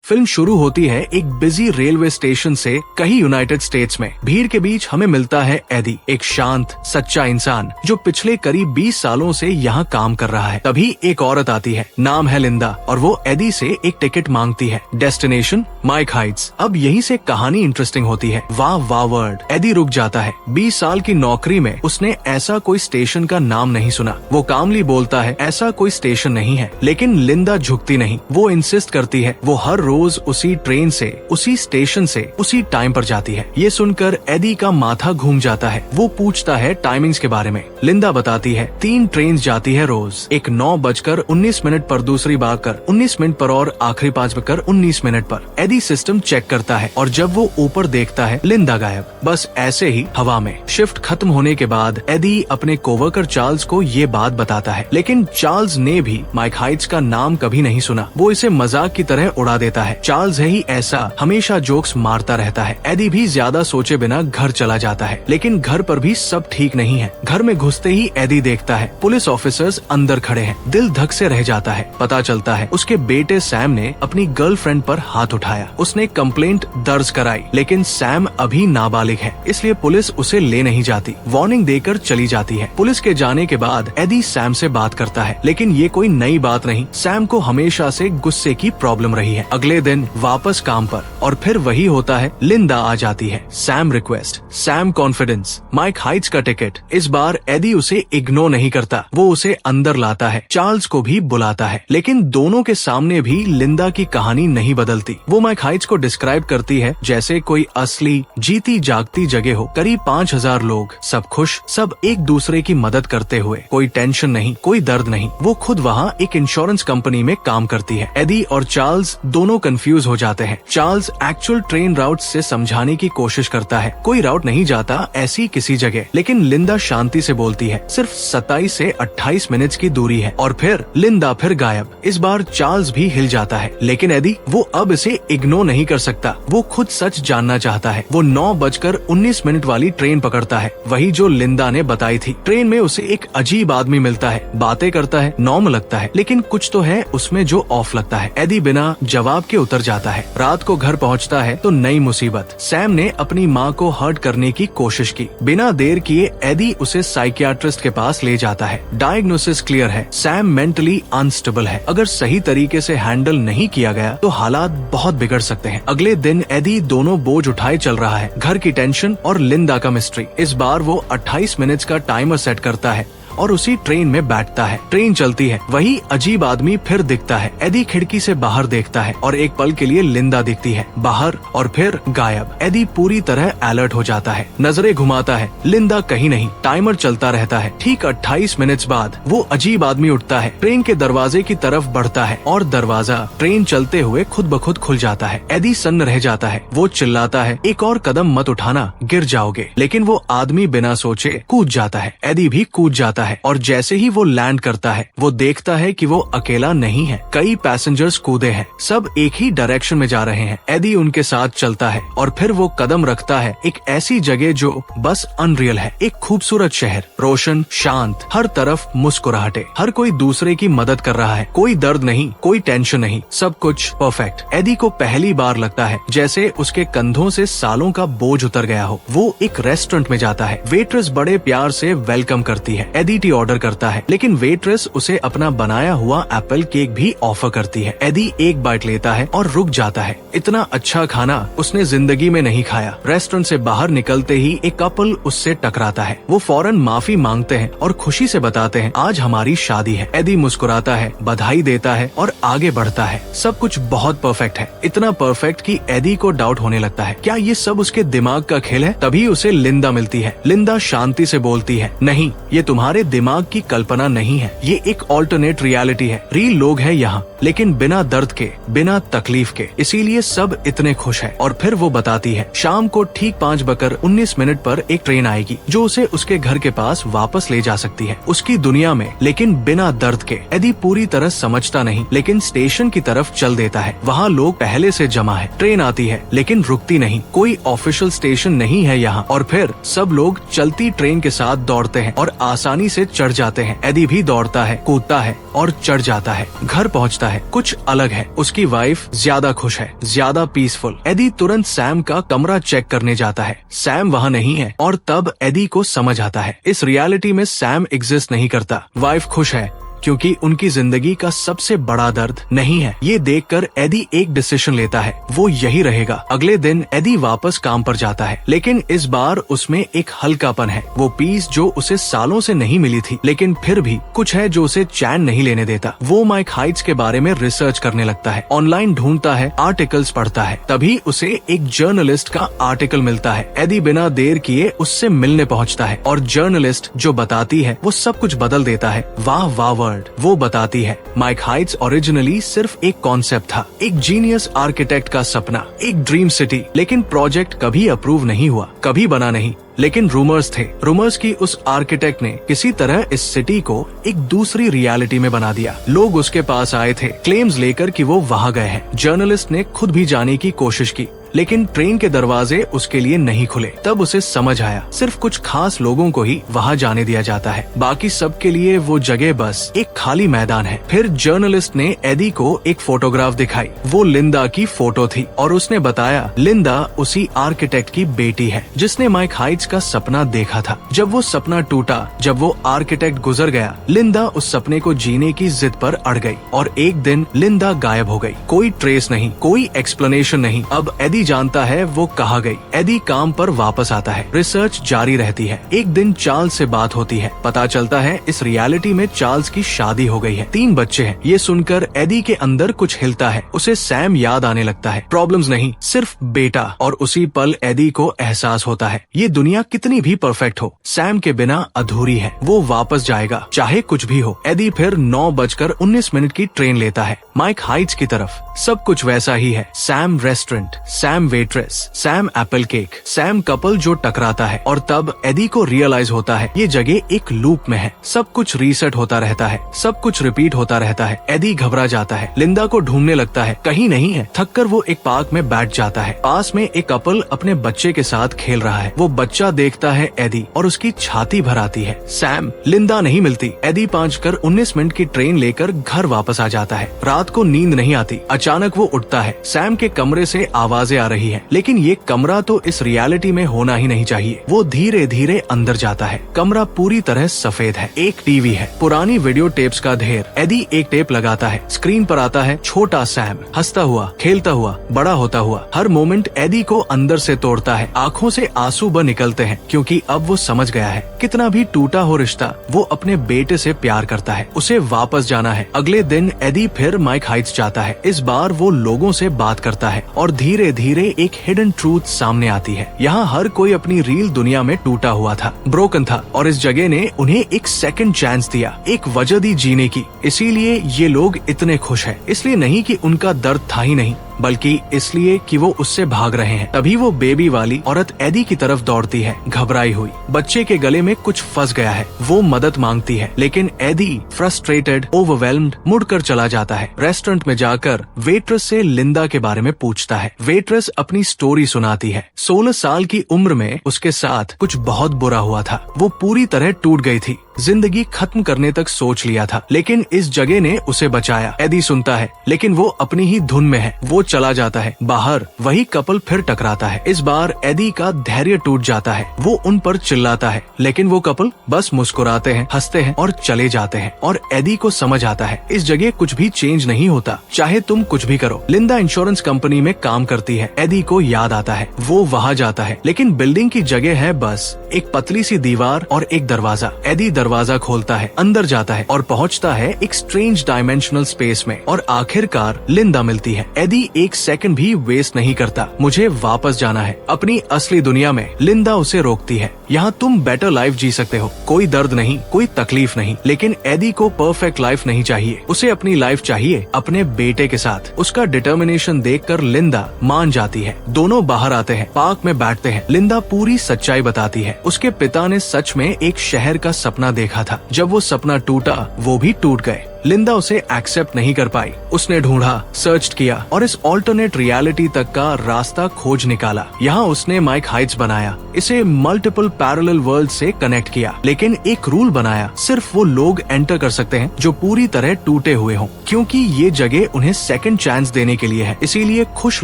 Film शुरू होती है एक बिजी रेलवे स्टेशन से कहीं यूनाइटेड स्टेट्स में। भीड़ के बीच हमें मिलता है एडी, एक शांत सच्चा इंसान जो पिछले करीब 20 सालों से यहाँ काम कर रहा है। तभी एक औरत आती है, नाम है लिंदा, और वो एडी से एक टिकट मांगती है। Destination Mike Heights. अब यहीं से कहानी इंटरेस्टिंग होती है। वाह वाह वर्ड। एडी रुक जाता है। 20 साल की नौकरी में उसने ऐसा कोई स्टेशन का नाम नहीं सुना। वो कामली बोलता है, ऐसा कोई स्टेशन नहीं है। लेकिन लिंदा झुकती नहीं। वो इंसिस्ट करती है। वो हर रोज उसी ट्रेन से, उसी स्टेशन से, उसी टाइम पर जाती है। ये सुनकर एडी का माथा घूम जाता है। वो पूछता है टाइमिंग्स के बारे में। लिंदा बताती है 3 ट्रेन जाती है रोज, एक 9:19 पर, दूसरी 12:19 पर और आखिरी 5:19 पर। एडी सिस्टम चेक करता है और जब वो ऊपर देखता है लिंदा गायब। बस ऐसे ही हवा में। शिफ्ट खत्म होने के बाद एडी अपने कोवर्कर चार्ल्स को ये बात बताता है, लेकिन चार्ल्स ने भी माइक हाइट्स का नाम कभी नहीं सुना। वो इसे मजाक की तरह उड़ा देता है। चार्ल्स है ही ऐसा, हमेशा जोक्स मारता रहता है। एडी भी ज्यादा सोचे बिना घर चला जाता है, लेकिन घर पर भी सब ठीक नहीं है। घर में घुसते ही एडी देखता है पुलिस ऑफिसर्स अंदर खड़े हैं। दिल धक से रह जाता है। पता चलता है उसके बेटे सैम ने अपनी गर्लफ्रेंड पर हाथ उठाया। उसने कंप्लेंट दर्ज कराई, लेकिन सैम अभी नाबालिग है, इसलिए पुलिस उसे ले नहीं जाती। वार्निंग देकर चली जाती है। पुलिस के जाने के बाद एडी सैम से बात करता है, लेकिन ये कोई नई बात नहीं। सैम को हमेशा से गुस्से की प्रॉब्लम रही है। अगले दिन वापस काम पर, और फिर वही होता है। लिंदा आ जाती है। Same request, same confidence, Mike Heights का टिकट। इस बार एडी उसे इग्नोर नहीं करता। वो उसे अंदर लाता है। चार्ल्स को भी बुलाता है, लेकिन दोनों के सामने भी लिंदा की कहानी नहीं बदलती। वो माइक हाइट्स को डिस्क्राइब करती है जैसे कोई असली जीती जागती जगह हो। करीब 5000 लोग, सब खुश, सब एक दूसरे की मदद करते हुए। कोई टेंशन नहीं, कोई दर्द नहीं। वो खुद वहाँ एक इंश्योरेंस कंपनी में काम करती है। एडी और चार्ल्स दोनों कंफ्यूज हो जाते हैं। चार्ल्स एक्चुअल ट्रेन राउट से समझाने की कोशिश करता है। कोई राउट नहीं जाता ऐसी किसी जगह, लेकिन लिंदा शांति से बोलती है सिर्फ 27 से 28 मिनट की दूरी है। और फिर लिंदा फिर गायब। इस बार चार्ल्स भी हिल जाता है, लेकिन एडी वो अब इसे इग्नोर नहीं कर सकता। वो खुद सच जानना चाहता है। वो 9:19 वाली ट्रेन पकड़ता है, वही जो लिंदा ने बताई थी। ट्रेन में उसे एक अजीब आदमी मिलता है। बातें करता है, नॉर्मल लगता है, लेकिन कुछ तो है उसमें जो ऑफ लगता है। एडी बिना जवाब के उतर जाता है। रात को घर पहुंचता है तो नई मुसीबत। सैम ने अपनी माँ को हर्ट करने की कोशिश की। बिना देर किए एडी उसे साइकियाट्रिस्ट के पास ले जाता है। डायग्नोसिस क्लियर है, सैम मेंटली अनस्टेबल है। अगर सही तरीके से हैंडल नहीं किया गया तो हालात बहुत बिगड़ सकते हैं। अगले दिन एडी दोनों बोझ उठाए चल रहा है, घर की टेंशन और लिंदा का मिस्ट्री। इस बार वो 28 मिनट का टाइमर सेट करता है और उसी ट्रेन में बैठता है। ट्रेन चलती है, वही अजीब आदमी फिर दिखता है। एडी खिड़की से बाहर देखता है और एक पल के लिए लिंदा दिखती है बाहर, और फिर गायब। एडी पूरी तरह अलर्ट हो जाता है। नजरें घुमाता है, लिंदा कहीं नहीं। टाइमर चलता रहता है। ठीक 28 मिनट बाद वो अजीब आदमी उठता है, ट्रेन के दरवाजे की तरफ बढ़ता है और दरवाजा ट्रेन चलते हुए खुद ब खुद खुल जाता है। एडी सन्न रह जाता है। वो चिल्लाता है, एक और कदम मत उठाना, गिर जाओगे। लेकिन वो आदमी बिना सोचे कूद जाता है। एडी भी कूद जाता है, और जैसे ही वो लैंड करता है वो देखता है कि वो अकेला नहीं है। कई पैसेंजर्स कूदे हैं, सब एक ही डायरेक्शन में जा रहे हैं। एडी उनके साथ चलता है और फिर वो कदम रखता है एक ऐसी जगह जो बस अनरियल है। एक खूबसूरत शहर, रोशन, शांत, हर तरफ मुस्कुराहटे, हर कोई दूसरे की मदद कर रहा है। कोई दर्द नहीं, कोई टेंशन नहीं, सब कुछ परफेक्ट। एडी को पहली बार लगता है जैसे उसके कंधों से सालों का बोझ उतर गया हो। वो एक रेस्टोरेंट में जाता है। वेट्रेस बड़े प्यार से वेलकम करती है। एडी टी ऑर्डर करता है, लेकिन वेट्रेस उसे अपना बनाया हुआ एप्पल केक भी ऑफर करती है। एडी एक बाइट लेता है और रुक जाता है। इतना अच्छा खाना उसने जिंदगी में नहीं खाया। रेस्टोरेंट से बाहर निकलते ही एक कपल उससे टकराता है। वो फौरन माफी मांगते हैं और खुशी से बताते हैं आज हमारी शादी है। एडी मुस्कुराता है, बधाई देता है और आगे बढ़ता है। सब कुछ बहुत परफेक्ट है, इतना परफेक्ट कि एडी को डाउट होने लगता है क्या ये सब उसके दिमाग का खेल है। तभी उसे लिंदा मिलती है। लिंदा शांति से बोलती है, नहीं, ये तुम्हारे दिमाग की कल्पना नहीं है, ये एक ऑल्टरनेट रियलिटी है। रियल लोग हैं यहाँ, लेकिन बिना दर्द के, बिना तकलीफ के, इसीलिए सब इतने खुश हैं। और फिर वो बताती है शाम को ठीक 5:19 पर एक ट्रेन आएगी जो उसे उसके घर के पास वापस ले जा सकती है, उसकी दुनिया में, लेकिन बिना दर्द के। एडी पूरी तरह समझता नहीं, लेकिन स्टेशन की तरफ चल देता है। वहाँ लोग पहले से जमा है। ट्रेन आती है लेकिन रुकती नहीं, कोई ऑफिशियल स्टेशन नहीं है यहाँ। और फिर सब लोग चलती ट्रेन के साथ दौड़ते हैं और आसानी से चढ़ जाते हैं। एडी भी दौड़ता है, कूदता है और चढ़ जाता है। घर पहुंचता है, कुछ अलग है। उसकी वाइफ ज्यादा खुश है, ज्यादा पीसफुल। एडी तुरंत सैम का कमरा चेक करने जाता है। सैम वहाँ नहीं है और तब एडी को समझ आता है इस रियलिटी में सैम एग्जिस्ट नहीं करता। वाइफ खुश है क्योंकि उनकी जिंदगी का सबसे बड़ा दर्द नहीं है। ये देखकर एडी एक डिसीजन लेता है, वो यही रहेगा। अगले दिन एडी वापस काम पर जाता है, लेकिन इस बार उसमें एक हल्कापन है। वो पीस जो उसे सालों से नहीं मिली थी, लेकिन फिर भी कुछ है जो उसे चैन नहीं लेने देता। वो माइक हाइट्स के बारे में रिसर्च करने लगता है, ऑनलाइन ढूंढता है, आर्टिकल्स पढ़ता है। तभी उसे एक जर्नलिस्ट का आर्टिकल मिलता है। एडी बिना देर किए उससे मिलने पहुँचता है और जर्नलिस्ट जो बताती है वो सब कुछ बदल देता है। वाह वाह। वो बताती है माइक हाइट्स ओरिजिनली सिर्फ एक कॉन्सेप्ट था, एक जीनियस आर्किटेक्ट का सपना, एक ड्रीम सिटी। लेकिन प्रोजेक्ट कभी अप्रूव नहीं हुआ, कभी बना नहीं। लेकिन रूमर्स थे। रूमर्स की उस आर्किटेक्ट ने किसी तरह इस सिटी को एक दूसरी रियलिटी में बना दिया। लोग उसके पास आए थे क्लेम्स लेकर कि वो वहाँ गए हैं। जर्नलिस्ट ने खुद भी जाने की कोशिश की, लेकिन ट्रेन के दरवाजे उसके लिए नहीं खुले। तब उसे समझ आया सिर्फ कुछ खास लोगों को ही वहाँ जाने दिया जाता है, बाकी सबके लिए वो जगह बस एक खाली मैदान है। फिर जर्नलिस्ट ने एडी को एक फोटोग्राफ दिखाई। वो लिंदा की फोटो थी और उसने बताया लिंदा उसी आर्किटेक्ट की बेटी है जिसने माइक हाइट्स का सपना देखा था। जब वो सपना टूटा, जब वो आर्किटेक्ट गुजर गया, लिंदा उस सपने को जीने की जिद पर अड़ गई और एक दिन लिंदा गायब हो गई। कोई ट्रेस नहीं, कोई एक्सप्लेनेशन नहीं। अब एडी जानता है वो कहाँ गई। एडी काम पर वापस आता है, रिसर्च जारी रहती है। एक दिन चार्ल्स से बात होती है। पता चलता है इस रियलिटी में चार्ल्स की शादी हो गई है, 3 बच्चे हैं। ये सुनकर एडी के अंदर कुछ हिलता है। उसे सैम याद आने लगता है, प्रॉब्लम्स नहीं, सिर्फ बेटा। और उसी पल एडी को एहसास होता है ये दुनिया कितनी भी परफेक्ट हो, सैम के बिना अधूरी है। वो वापस जाएगा चाहे कुछ भी हो। एडी फिर 9:19 की ट्रेन लेता है माइक हाइट्स की तरफ। सब कुछ वैसा ही है। Sam restaurant, Sam waitress, Sam Apple cake, Sam couple जो टकराता है। और तब एडी को रियलाइज होता है ये जगह एक लूप में है। सब कुछ रीसेट होता रहता है, सब कुछ रिपीट होता रहता है। एडी घबरा जाता है, लिंदा को ढूंढने लगता है, कहीं नहीं है। थककर वो एक पार्क में बैठ जाता है। पास में एक कपल अपने बच्चे के साथ खेल रहा है। वो बच्चा देखता है एडी और उसकी छाती भर आती है। सैम, लिंदा नहीं मिलती। एडी 5:19 की ट्रेन लेकर घर वापस आ जाता है। रात को नींद नहीं आती। अचानक वो उठता है। सैम के कमरे से आवाजें आ रही है, लेकिन ये कमरा तो इस रियलिटी में होना ही नहीं चाहिए। वो धीरे धीरे अंदर जाता है। कमरा पूरी तरह सफेद है। एक टीवी है, पुरानी वीडियो टेप्स का ढेर। एडी एक टेप लगाता है। स्क्रीन पर आता है छोटा सैम, हंसता हुआ, खेलता हुआ, बड़ा होता हुआ। हर मोमेंट एडी को अंदर से तोड़ता है। आंखों से आंसू बह निकलते हैं, क्योंकि अब वो समझ गया है कितना भी टूटा हो रिश्ता, वो अपने बेटे से प्यार करता है। उसे वापस जाना है। अगले दिन एडी फिर माइक हाइट्स जाता है। इस बार वो लोगों से बात करता है और धीरे धीरे एक हिडन ट्रूथ सामने आती है। यहाँ हर कोई अपनी रियल दुनिया में टूटा हुआ था, ब्रोकन था, और इस जगह ने उन्हें एक सेकंड चांस दिया, एक वजह दी जीने की। इसीलिए ये लोग इतने खुश हैं। इसलिए नहीं कि उनका दर्द था ही नहीं, बल्कि इसलिए कि वो उससे भाग रहे हैं। तभी वो बेबी वाली औरत एडी की तरफ दौड़ती है, घबराई हुई। बच्चे के गले में कुछ फंस गया है। वो मदद मांगती है, लेकिन एडी फ्रस्ट्रेटेड, ओवरवेल्म्ड मुड़कर चला जाता है। रेस्टोरेंट में जाकर वेट्रेस से लिंदा के बारे में पूछता है। वेट्रेस अपनी स्टोरी सुनाती है। 16 साल की उम्र में उसके साथ कुछ बहुत बुरा हुआ था। वो पूरी तरह टूट गई थी, जिंदगी खत्म करने तक सोच लिया था, लेकिन इस जगह ने उसे बचाया। एडी सुनता है, लेकिन वो अपनी ही धुन में है। वो चला जाता है। बाहर वही कपल फिर टकराता है। इस बार एडी का धैर्य टूट जाता है। वो उन पर चिल्लाता है, लेकिन वो कपल बस मुस्कुराते हैं, हंसते हैं और चले जाते हैं। और एडी को समझ आता है इस जगह कुछ भी चेंज नहीं होता, चाहे तुम कुछ भी करो। लिंदा इंश्योरेंस कंपनी में काम करती है। एडी को याद आता है। वो वहाँ जाता है, लेकिन बिल्डिंग की जगह है बस एक पतली सी दीवार और एक दरवाजा। एडी दरवाजा खोलता है, अंदर जाता है और पहुँचता है एक स्ट्रेंज डायमेंशनल स्पेस में। और आखिरकार लिंदा मिलती है। एडी एक सेकंड भी वेस्ट नहीं करता। मुझे वापस जाना है अपनी असली दुनिया में। लिंदा उसे रोकती है। यहाँ तुम बेटर लाइफ जी सकते हो, कोई दर्द नहीं, कोई तकलीफ नहीं। लेकिन एडी को परफेक्ट लाइफ नहीं चाहिए। उसे अपनी लाइफ चाहिए अपने बेटे के साथ। उसका डिटर्मिनेशन देखकर लिंदा मान जाती है। दोनों बाहर आते हैं, पार्क में बैठते हैं। लिंदा पूरी सच्चाई बताती है। उसके पिता ने सच में एक शहर का सपना देखा था। जब वो सपना टूटा, वो भी टूट गए। लिंदा उसे एक्सेप्ट नहीं कर पाई। उसने ढूंढा, सर्च किया और इस ऑल्टरनेट रियलिटी तक का रास्ता खोज निकाला। यहाँ उसने माइक हाइट्स बनाया, इसे मल्टीपल पैरेलल वर्ल्ड से कनेक्ट किया, लेकिन एक रूल बनाया, सिर्फ वो लोग एंटर कर सकते हैं जो पूरी तरह टूटे हुए हों, क्योंकि ये जगह उन्हें सेकंड चांस देने के लिए है। इसीलिए खुश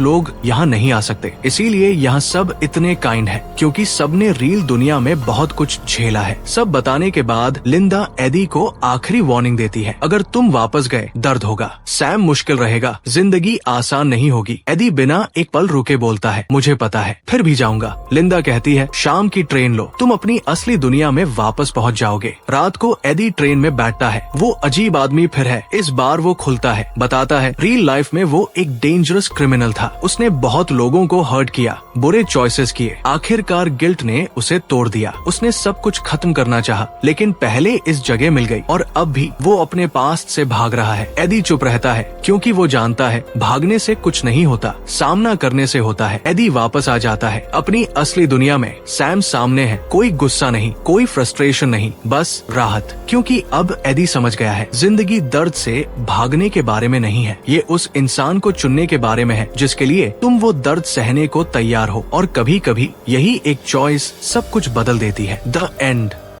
लोग यहाँ नहीं आ सकते। इसीलिए यहाँ सब इतने काइंड है, क्योंकि सबने रियल दुनिया में बहुत कुछ झेला है। सब बताने के बाद लिंदा एडी को आखिरी वार्निंग देती है, अगर तुम वापस गए दर्द होगा, सैम मुश्किल रहेगा, जिंदगी आसान नहीं होगी। एडी बिना एक पल रुके बोलता है, मुझे पता है, फिर भी जाऊंगा। लिंदा कहती है, शाम की ट्रेन लो, तुम अपनी असली दुनिया में वापस पहुंच जाओगे। रात को एडी ट्रेन में बैठता है। वो अजीब आदमी फिर है। इस बार वो खुलता है, बताता है रियल लाइफ में वो एक डेंजरस क्रिमिनल था। उसने बहुत लोगों को हर्ट किया, बुरे चॉइसेस किए। आखिरकार गिल्ट ने उसे तोड़ दिया। उसने सब कुछ खत्म करना चाहा, लेकिन पहले इस जगह मिल गई और अब भी वो अपने पास्ट से भाग रहा है। एडी चुप रहता है, क्योंकि वो जानता है भागने से कुछ नहीं होता, सामना करने से होता है। एडी वापस आ जाता है अपनी असली दुनिया में। सैम सामने है, कोई गुस्सा नहीं, कोई फ्रस्ट्रेशन नहीं, बस राहत, क्योंकि अब एडी समझ गया है जिंदगी दर्द से भागने के बारे में नहीं है, ये उस इंसान को चुनने के बारे में है जिसके लिए तुम वो दर्द सहने को तैयार हो। और कभी कभी यही एक चॉइस सब कुछ बदल देती है। The end.